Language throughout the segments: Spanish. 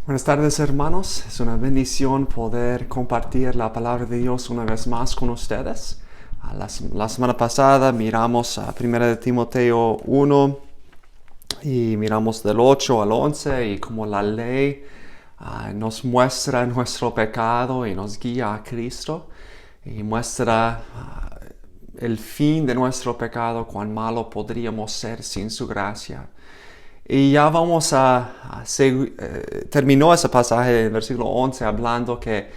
Buenas tardes, hermanos. Es una bendición poder compartir la palabra de Dios una vez más con ustedes. La semana pasada miramos a 1 de Timoteo 1 y miramos del 8 al 11 y cómo la ley nos muestra nuestro pecado y nos guía a Cristo y muestra el fin de nuestro pecado, cuán malo podríamos ser sin su gracia. Y ya vamos terminó ese pasaje en versículo 11 hablando que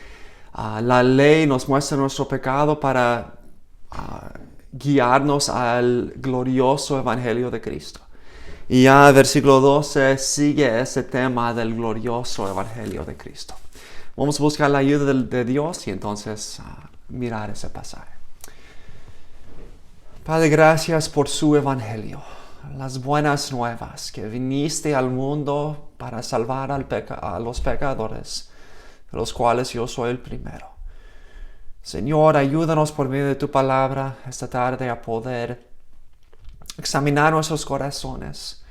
la ley nos muestra nuestro pecado para guiarnos al glorioso evangelio de Cristo. Y ya versículo 12 sigue ese tema del glorioso evangelio de Cristo. Vamos a buscar la ayuda de Dios y entonces mirar ese pasaje. Padre, gracias por su evangelio. Las buenas nuevas, que viniste al mundo para salvar a los pecadores, de los cuales yo soy el primero. Señor, ayúdanos por medio de tu palabra esta tarde a poder examinar nuestros corazones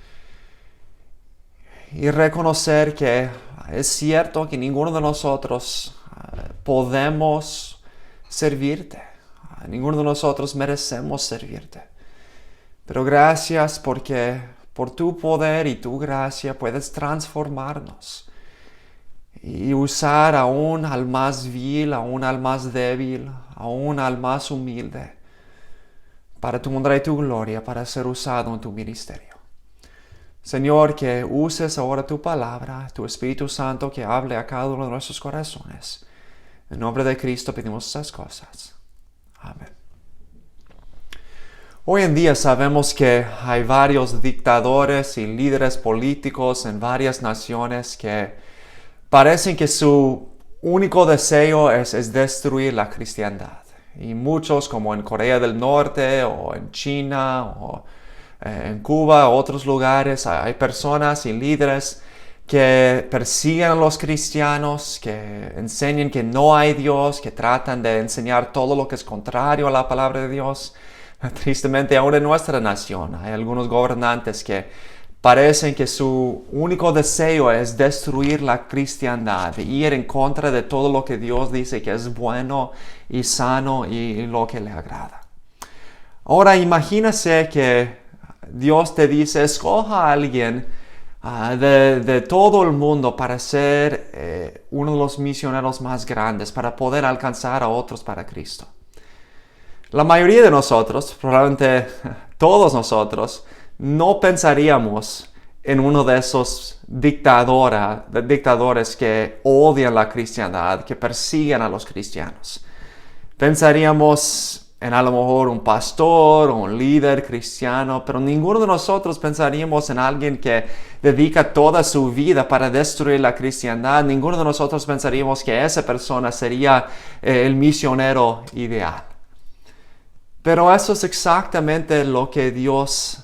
y reconocer que es cierto que ninguno de nosotros podemos servirte. Ninguno de nosotros merecemos servirte. Pero gracias porque por tu poder y tu gracia puedes transformarnos y usar aún al más vil, aún al más débil, aún al más humilde para tu honra y tu gloria, para ser usado en tu ministerio. Señor, que uses ahora tu palabra, tu Espíritu Santo, que hable a cada uno de nuestros corazones. En nombre de Cristo pedimos estas cosas. Amén. Hoy en día sabemos que hay varios dictadores y líderes políticos en varias naciones que parecen que su único deseo es destruir la cristiandad. Y muchos, como en Corea del Norte o en China o en Cuba o otros lugares, hay personas y líderes que persiguen a los cristianos, que enseñan que no hay Dios, que tratan de enseñar todo lo que es contrario a la palabra de Dios. Tristemente, aún en nuestra nación hay algunos gobernantes que parecen que su único deseo es destruir la cristiandad, ir en contra de todo lo que Dios dice que es bueno y sano y lo que le agrada. Ahora imagínese que Dios te dice, escoja a alguien de todo el mundo para ser uno de los misioneros más grandes, para poder alcanzar a otros para Cristo. La mayoría de nosotros, probablemente todos nosotros, no pensaríamos en uno de esos dictadores que odian la cristiandad, que persiguen a los cristianos. Pensaríamos en a lo mejor un pastor o un líder cristiano, pero ninguno de nosotros pensaríamos en alguien que dedica toda su vida para destruir la cristiandad. Ninguno de nosotros pensaríamos que esa persona sería el misionero ideal. Pero eso es exactamente lo que Dios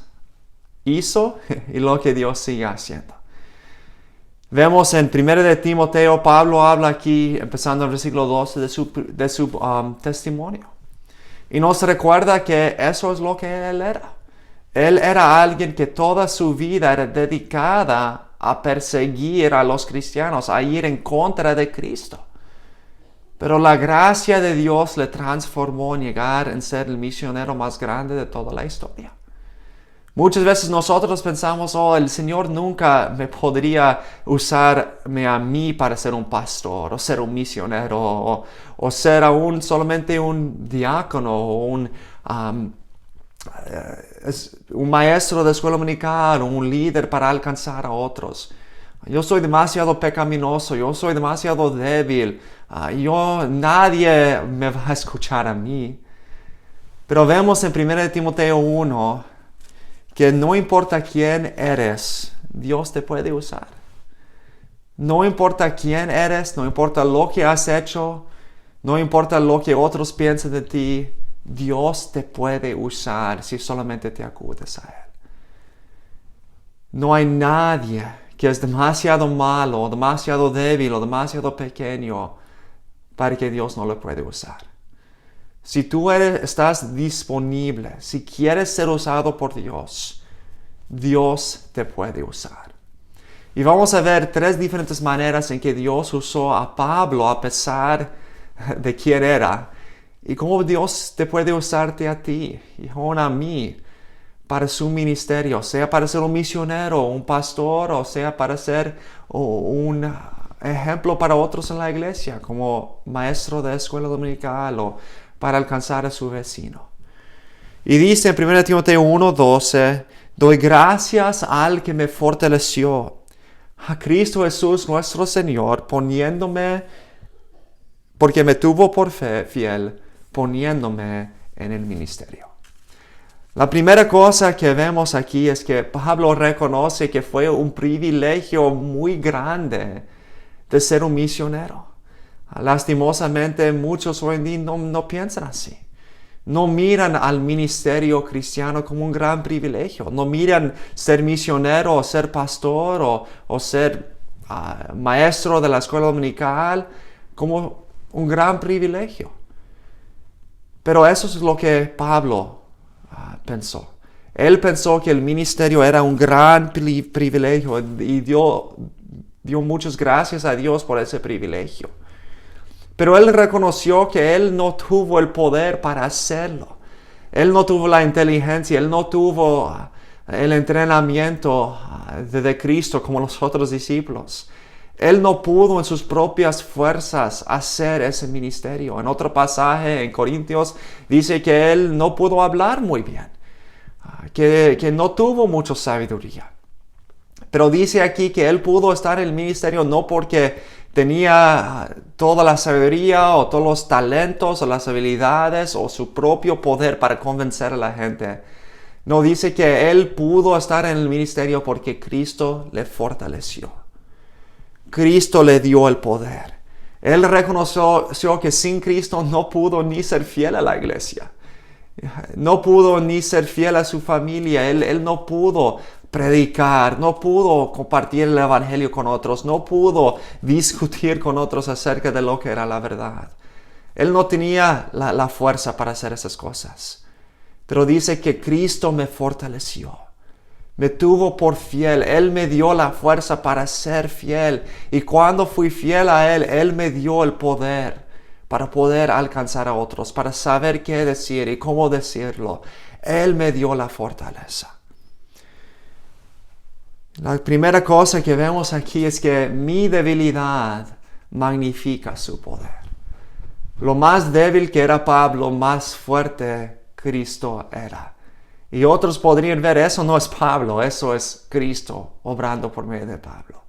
hizo y lo que Dios sigue haciendo. Vemos en 1 de Timoteo, Pablo habla aquí, empezando en el versículo 12, de su testimonio. Y nos recuerda que eso es lo que él era. Él era alguien que toda su vida era dedicada a perseguir a los cristianos, a ir en contra de Cristo. Pero la gracia de Dios le transformó en llegar a ser el misionero más grande de toda la historia. Muchas veces nosotros pensamos, el Señor nunca me podría usarme a mí para ser un pastor, o ser un misionero, o ser aún solamente un diácono, o un maestro de escuela dominical, o un líder para alcanzar a otros. Yo soy demasiado pecaminoso, yo soy demasiado débil, nadie me va a escuchar a mí. Pero vemos en 1 de Timoteo 1 que no importa quién eres, Dios te puede usar. No importa quién eres, no importa lo que has hecho, no importa lo que otros piensen de ti, Dios te puede usar si solamente te acudes a Él. No hay nadie que es demasiado malo, o demasiado débil, o demasiado pequeño para que Dios no lo puede usar. Si tú estás disponible, si quieres ser usado por Dios, Dios te puede usar. Y vamos a ver 3 diferentes maneras en que Dios usó a Pablo a pesar de quién era. Y cómo Dios te puede usarte a ti y aún a mí para su ministerio, sea para ser un misionero, un pastor, o sea para ser un ejemplo para otros en la iglesia, como maestro de escuela dominical o para alcanzar a su vecino. Y dice en 1 Timoteo 1:12, doy gracias al que me fortaleció, a Cristo Jesús nuestro Señor, porque me tuvo por fe fiel, poniéndome en el ministerio. La primera cosa que vemos aquí es que Pablo reconoce que fue un privilegio muy grande de ser un misionero. Lastimosamente muchos hoy en día no piensan así. No miran al ministerio cristiano como un gran privilegio. No miran ser misionero o ser pastor o ser maestro de la escuela dominical como un gran privilegio. Pero eso es lo que Pablo pensó. Él pensó que el ministerio era un gran privilegio y dio muchas gracias a Dios por ese privilegio. Pero él reconoció que él no tuvo el poder para hacerlo. Él no tuvo la inteligencia, él no tuvo el entrenamiento de Cristo como los otros discípulos. Él no pudo en sus propias fuerzas hacer ese ministerio. En otro pasaje en Corintios dice que él no pudo hablar muy bien, que no tuvo mucha sabiduría. Pero dice aquí que él pudo estar en el ministerio no porque tenía toda la sabiduría o todos los talentos o las habilidades o su propio poder para convencer a la gente. No, dice que él pudo estar en el ministerio porque Cristo le fortaleció. Cristo le dio el poder. Él reconoció que sin Cristo no pudo ni ser fiel a la iglesia. No pudo ni ser fiel a su familia. Él no pudo predicar, no pudo compartir el evangelio con otros, no pudo discutir con otros acerca de lo que era la verdad. Él no tenía la fuerza para hacer esas cosas. Pero dice que Cristo me fortaleció. Me tuvo por fiel. Él me dio la fuerza para ser fiel. Y cuando fui fiel a Él, Él me dio el poder para poder alcanzar a otros, para saber qué decir y cómo decirlo. Él me dio la fortaleza. La primera cosa que vemos aquí es que mi debilidad magnifica su poder. Lo más débil que era Pablo, más fuerte Cristo era. Y otros podrían ver, eso no es Pablo, eso es Cristo obrando por medio de Pablo.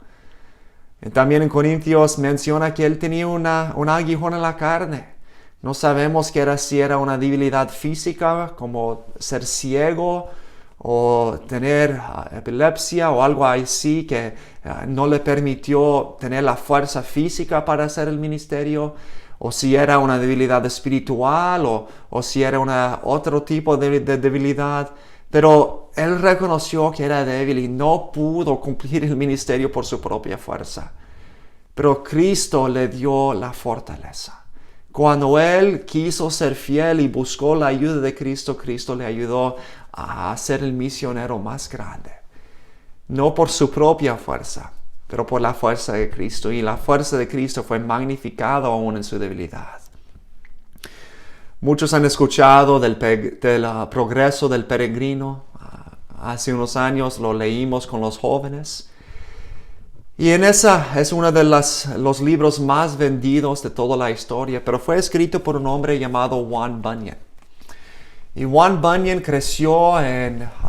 Y también en Corintios menciona que él tenía un aguijón en la carne. No sabemos si era una debilidad física, como ser ciego, o tener epilepsia o algo así que no le permitió tener la fuerza física para hacer el ministerio, o si era una debilidad espiritual o si era otro tipo de debilidad. Pero él reconoció que era débil y no pudo cumplir el ministerio por su propia fuerza. Pero Cristo le dio la fortaleza. Cuando él quiso ser fiel y buscó la ayuda de Cristo, Cristo le ayudó a ser el misionero más grande. No por su propia fuerza, pero por la fuerza de Cristo. Y la fuerza de Cristo fue magnificada aún en su debilidad. Muchos han escuchado del progreso del peregrino. Hace unos años lo leímos con los jóvenes. Y esa es uno de los libros más vendidos de toda la historia, pero fue escrito por un hombre llamado Juan Bunyan. Y Juan Bunyan creció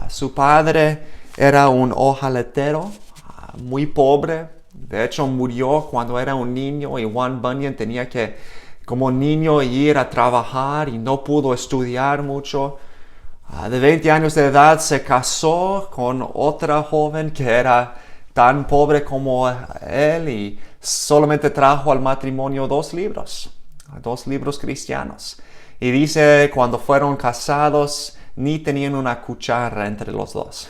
su padre era un hojaletero, muy pobre. De hecho, murió cuando era un niño y Juan Bunyan tenía que, como niño, ir a trabajar y no pudo estudiar mucho. De 20 años de edad se casó con otra joven que era tan pobre como él y solamente trajo al matrimonio 2 libros cristianos. Y dice, cuando fueron casados, ni tenían una cuchara entre los dos.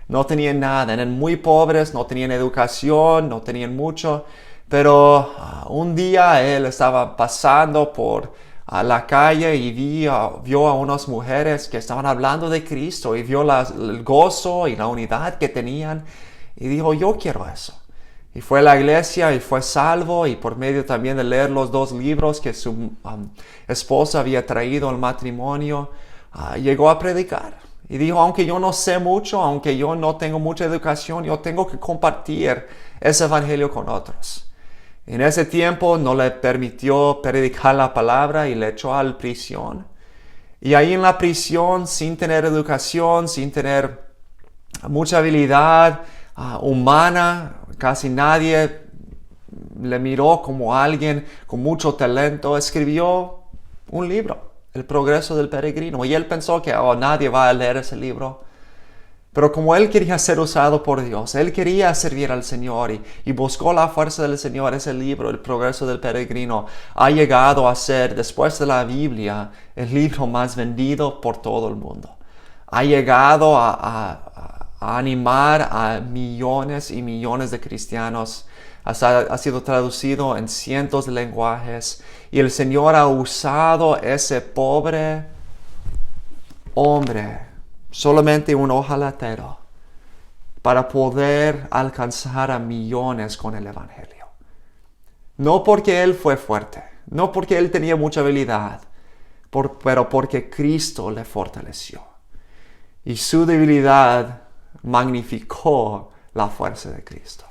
No tenían nada, eran muy pobres, no tenían educación, no tenían mucho. Pero un día él estaba pasando por la calle y vio a unas mujeres que estaban hablando de Cristo y vio el gozo y la unidad que tenían. Y dijo, yo quiero eso. Y fue a la iglesia y fue salvo, y por medio también de leer los 2 libros que su esposa había traído al matrimonio, llegó a predicar. Y dijo, aunque yo no sé mucho, aunque yo no tengo mucha educación, yo tengo que compartir ese evangelio con otros. En ese tiempo no le permitió predicar la palabra y le echó a la prisión. Y ahí en la prisión, sin tener educación, sin tener mucha habilidad humana, casi nadie le miró como alguien con mucho talento, escribió un libro, El progreso del peregrino. Y él pensó que nadie va a leer ese libro. Pero como él quería ser usado por Dios, él quería servir al Señor y buscó la fuerza del Señor, ese libro, El progreso del peregrino, ha llegado a ser, después de la Biblia, el libro más vendido por todo el mundo. Ha llegado a animar a millones y millones de cristianos. Ha sido traducido en cientos de lenguajes. Y el Señor ha usado ese pobre hombre, solamente un ojalatero, para poder alcanzar a millones con el Evangelio. No porque él fue fuerte, no porque él tenía mucha habilidad, pero porque Cristo le fortaleció. Y su debilidad magnificó la fuerza de Cristo.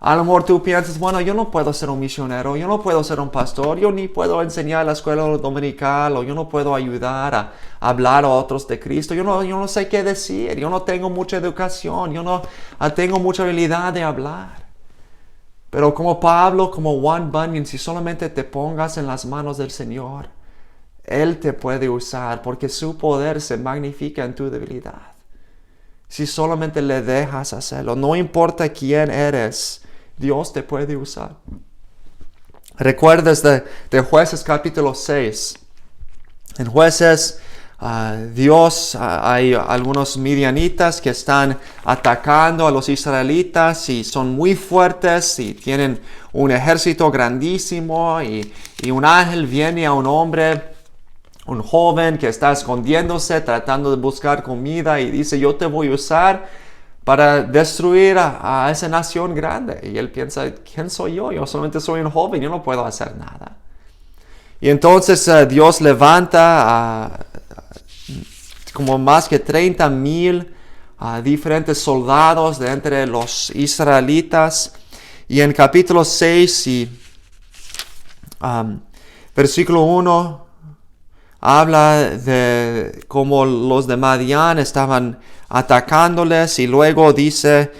A lo mejor tú piensas, bueno, yo no puedo ser un misionero, yo no puedo ser un pastor, yo ni puedo enseñar en la escuela dominical, o yo no puedo ayudar a hablar a otros de Cristo, yo no sé qué decir, yo no tengo mucha educación, yo no tengo mucha habilidad de hablar. Pero como Pablo, como Juan Bunyan, si solamente te pongas en las manos del Señor, Él te puede usar, porque su poder se magnifica en tu debilidad. Si solamente le dejas hacerlo, no importa quién eres, Dios te puede usar. ¿Recuerdas de Jueces capítulo 6? En Jueces, hay algunos midianitas que están atacando a los israelitas y son muy fuertes y tienen un ejército grandísimo, y un ángel viene a un hombre, un joven que está escondiéndose, tratando de buscar comida, y dice, yo te voy a usar para destruir a esa nación grande. Y él piensa, ¿quién soy yo? Yo solamente soy un joven, yo no puedo hacer nada. Y entonces Dios levanta como más que 30,000 diferentes soldados de entre los israelitas. Y en capítulo 6 y versículo 1, habla de cómo los de Madián estaban atacándoles, y luego dice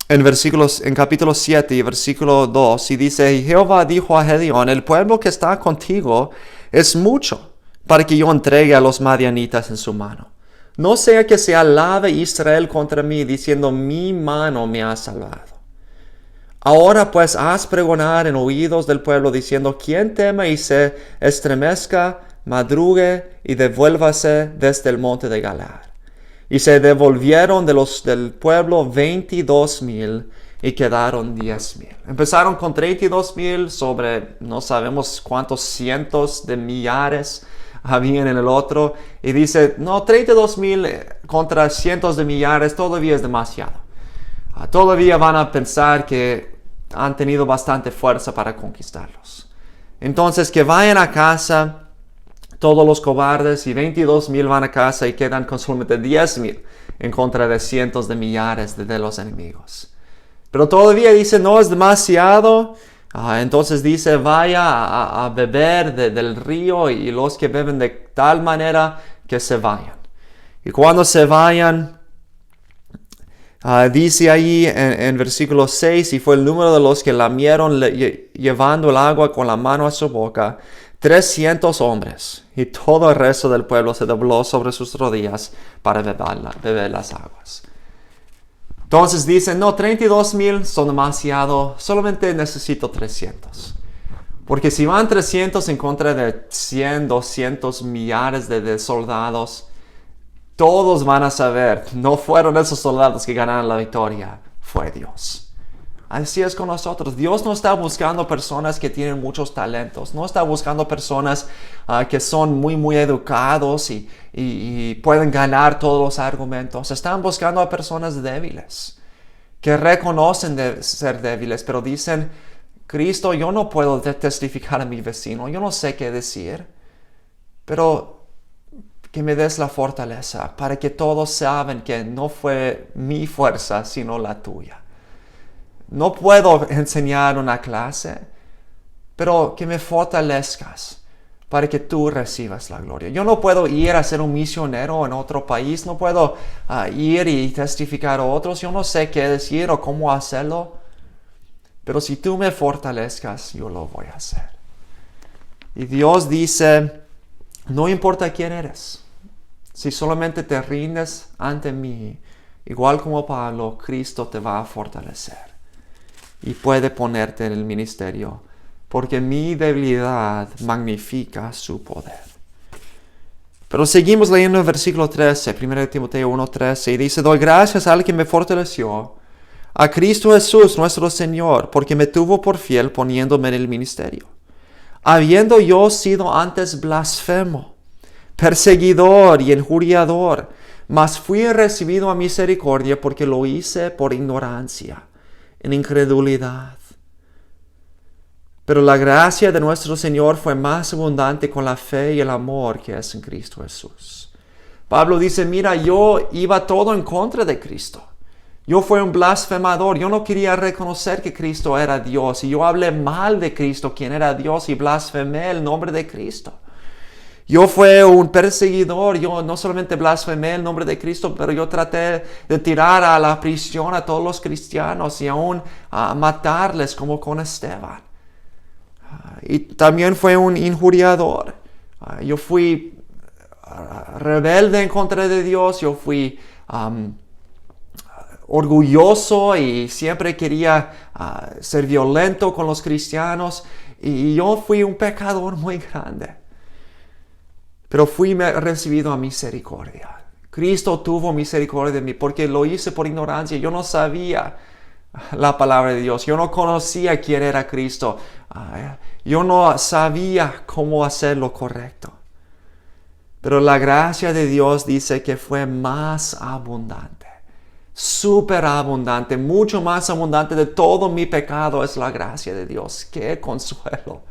en capítulo 7 y versículo 2, y dice, y Jehová dijo a Gedeón, el pueblo que está contigo es mucho para que yo entregue a los madianitas en su mano. No sea que se alabe Israel contra mí, diciendo, mi mano me ha salvado. Ahora pues haz pregonar en oídos del pueblo, diciendo, quien teme y se estremezca, madrugue y devuélvase desde el monte de Galaad. Y se devolvieron del pueblo 22,000 y quedaron 10,000. Empezaron con 32,000 sobre no sabemos cuántos cientos de millares habían en el otro. Y dice, no, 32,000 contra cientos de millares todavía es demasiado. Todavía van a pensar que han tenido bastante fuerza para conquistarlos. Entonces que vayan a casa todos los cobardes, y 22,000 van a casa y quedan con solamente 10,000 en contra de cientos de millares de los enemigos. Pero todavía dice, no es demasiado. Entonces dice, vaya a beber del río, y los que beben de tal manera que se vayan. Y cuando se vayan, dice ahí en versículo 6, y fue el número de los que lamieron llevando el agua con la mano a su boca, 300 hombres, y todo el resto del pueblo se dobló sobre sus rodillas para beber las aguas. Entonces dicen, no, 32,000 son demasiado, solamente necesito 300. Porque si van 300 en contra de 100, 200 millares de soldados, todos van a saber, no fueron esos soldados que ganaron la victoria, fue Dios. Así es con nosotros. Dios no está buscando personas que tienen muchos talentos. No está buscando personas que son muy educados y pueden ganar todos los argumentos. Están buscando a personas débiles, que reconocen de ser débiles, pero dicen, Cristo, yo no puedo testificar a mi vecino. Yo no sé qué decir. Pero que me des la fortaleza para que todos saben que no fue mi fuerza, sino la tuya. No puedo enseñar una clase, pero que me fortalezcas para que tú recibas la gloria. Yo no puedo ir a ser un misionero en otro país, no puedo ir y testificar a otros. Yo no sé qué decir o cómo hacerlo, pero si tú me fortalezcas, yo lo voy a hacer. Y Dios dice, no importa quién eres, si solamente te rindes ante mí, igual como Pablo, Cristo te va a fortalecer y puede ponerte en el ministerio, porque mi debilidad magnifica su poder. Pero seguimos leyendo el versículo 13, 1 Timoteo 1:13, y dice, doy gracias al que me fortaleció, a Cristo Jesús nuestro Señor, porque me tuvo por fiel poniéndome en el ministerio. Habiendo yo sido antes blasfemo, perseguidor y injuriador, mas fui recibido a misericordia porque lo hice por ignorancia, en incredulidad. Pero la gracia de nuestro Señor fue más abundante con la fe y el amor que es en Cristo Jesús. Pablo dice, mira, yo iba todo en contra de Cristo. Yo fui un blasfemador. Yo no quería reconocer que Cristo era Dios. Y yo hablé mal de Cristo, quien era Dios, y blasfemé el nombre de Cristo. Yo fui un perseguidor. Yo no solamente blasfemé el nombre de Cristo, pero yo traté de tirar a la prisión a todos los cristianos y aún matarles como con Esteban. Y también fue un injuriador. Yo fui rebelde en contra de Dios. Yo fui orgulloso y siempre quería ser violento con los cristianos. Y yo fui un pecador muy grande. Pero fui recibido a misericordia. Cristo tuvo misericordia de mí porque lo hice por ignorancia. Yo no sabía la palabra de Dios. Yo no conocía quién era Cristo. Yo no sabía cómo hacer lo correcto. Pero la gracia de Dios dice que fue más abundante. Súper abundante. Mucho más abundante de todo mi pecado es la gracia de Dios. ¡Qué consuelo!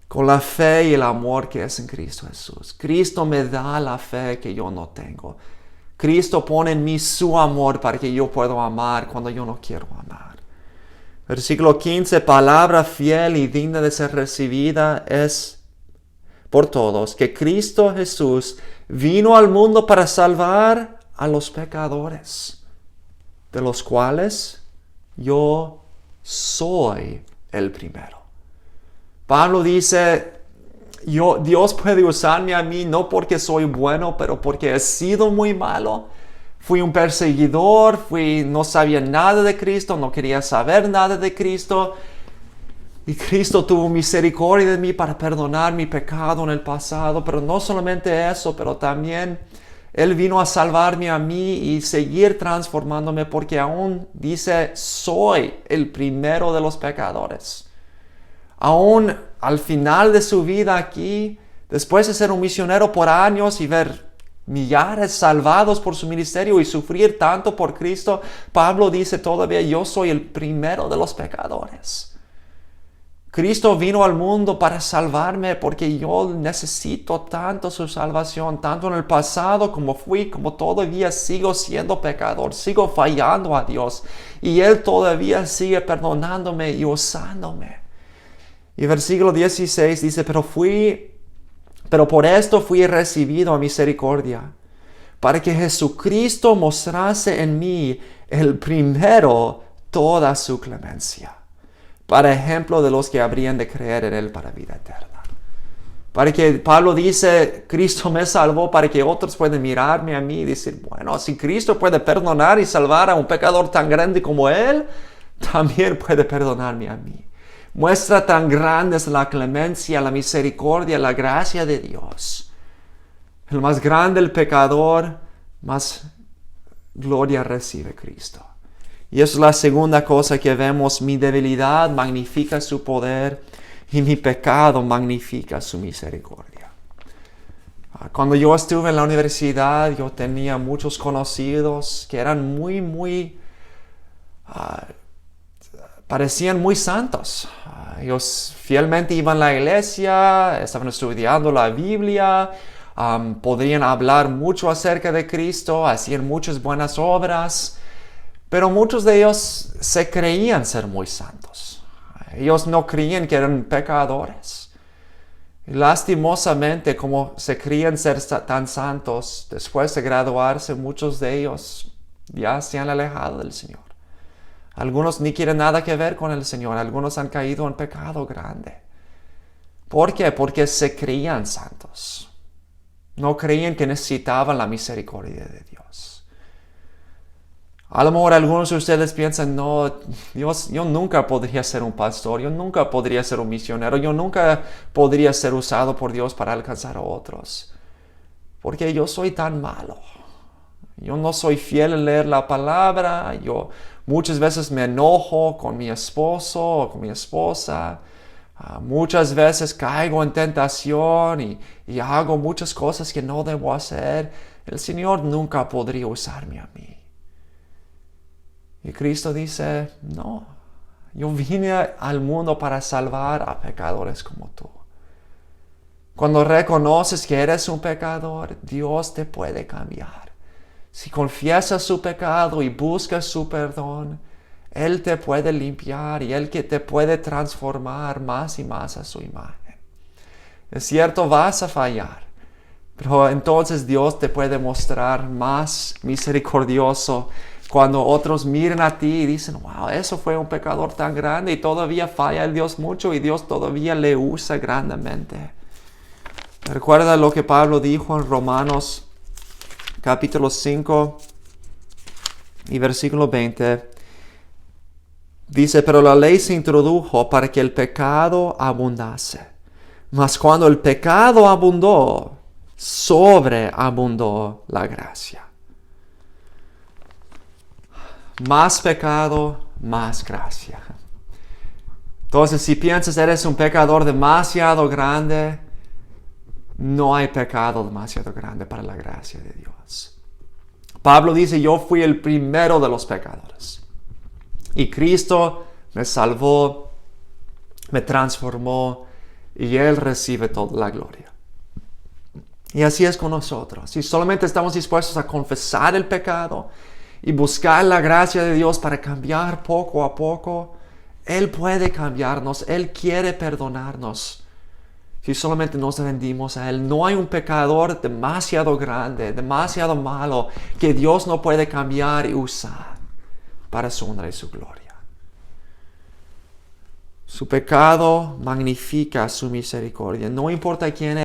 Con la fe y el amor que es en Cristo Jesús. Cristo me da la fe que yo no tengo. Cristo pone en mí su amor para que yo pueda amar cuando yo no quiero amar. Versículo 15, palabra fiel y digna de ser recibida es por todos, que Cristo Jesús vino al mundo para salvar a los pecadores, de los cuales yo soy el primero. Pablo dice, Dios puede usarme a mí no porque soy bueno, pero porque he sido muy malo. Fui un perseguidor, no sabía nada de Cristo, no quería saber nada de Cristo. Y Cristo tuvo misericordia de mí para perdonar mi pecado en el pasado. Pero no solamente eso, pero también Él vino a salvarme a mí y seguir transformándome porque aún dice, soy el primero de los pecadores. Aún al final de su vida aquí, después de ser un misionero por años y ver millares salvados por su ministerio y sufrir tanto por Cristo, Pablo dice todavía, yo soy el primero de los pecadores. Cristo vino al mundo para salvarme porque yo necesito tanto su salvación, tanto en el pasado como todavía sigo siendo pecador, sigo fallando a Dios y Él todavía sigue perdonándome y usándome. Y versículo 16 dice, pero por esto fui recibido a misericordia, para que Jesucristo mostrase en mí el primero toda su clemencia, para ejemplo de los que habrían de creer en Él para vida eterna. Para que Pablo dice, Cristo me salvó para que otros puedan mirarme a mí y decir, bueno, si Cristo puede perdonar y salvar a un pecador tan grande como Él, también puede perdonarme a mí. Muestra tan grande es la clemencia, la misericordia, la gracia de Dios. El más grande el pecador, más gloria recibe Cristo. Y eso es la segunda cosa que vemos. Mi debilidad magnifica su poder y mi pecado magnifica su misericordia. Cuando yo estuve en la universidad, yo tenía muchos conocidos que eran parecían muy santos. Ellos fielmente iban a la iglesia, estaban estudiando la Biblia, podrían hablar mucho acerca de Cristo, hacían muchas buenas obras, pero muchos de ellos se creían ser muy santos. Ellos no creían que eran pecadores. Y lastimosamente, como se creían ser tan santos, después de graduarse, muchos de ellos ya se han alejado del Señor. Algunos ni quieren nada que ver con el Señor. Algunos han caído en pecado grande. ¿Por qué? Porque se creían santos. No creían que necesitaban la misericordia de Dios. A lo mejor algunos de ustedes piensan, no, Dios, yo nunca podría ser un pastor, yo nunca podría ser un misionero, yo nunca podría ser usado por Dios para alcanzar a otros. Porque yo soy tan malo. Yo no soy fiel en leer la palabra, yo muchas veces me enojo con mi esposo o con mi esposa. Muchas veces caigo en tentación y hago muchas cosas que no debo hacer. El Señor nunca podría usarme a mí. Y Cristo dice, no, yo vine al mundo para salvar a pecadores como tú. Cuando reconoces que eres un pecador, Dios te puede cambiar. Si confiesas su pecado y buscas su perdón, Él te puede limpiar y Él que te puede transformar más y más a su imagen. Es cierto, vas a fallar, pero entonces Dios te puede mostrar más misericordioso cuando otros miran a ti y dicen, wow, eso fue un pecador tan grande y todavía falla el Dios mucho y Dios todavía le usa grandemente. Recuerda lo que Pablo dijo en Romanos capítulo 5 y versículo 20. Dice, pero la ley se introdujo para que el pecado abundase. Mas cuando el pecado abundó, sobreabundó la gracia. Más pecado, más gracia. Entonces, si piensas eres un pecador demasiado grande, no hay pecado demasiado grande para la gracia de Dios. Pablo dice, yo fui el primero de los pecadores. Y Cristo me salvó, me transformó y Él recibe toda la gloria. Y así es con nosotros. Si solamente estamos dispuestos a confesar el pecado y buscar la gracia de Dios para cambiar poco a poco, Él puede cambiarnos, Él quiere perdonarnos. Si solamente nos rendimos a Él, no hay un pecador demasiado grande, demasiado malo, que Dios no puede cambiar y usar para su honra y su gloria. Su pecado magnifica su misericordia. No importa quién es.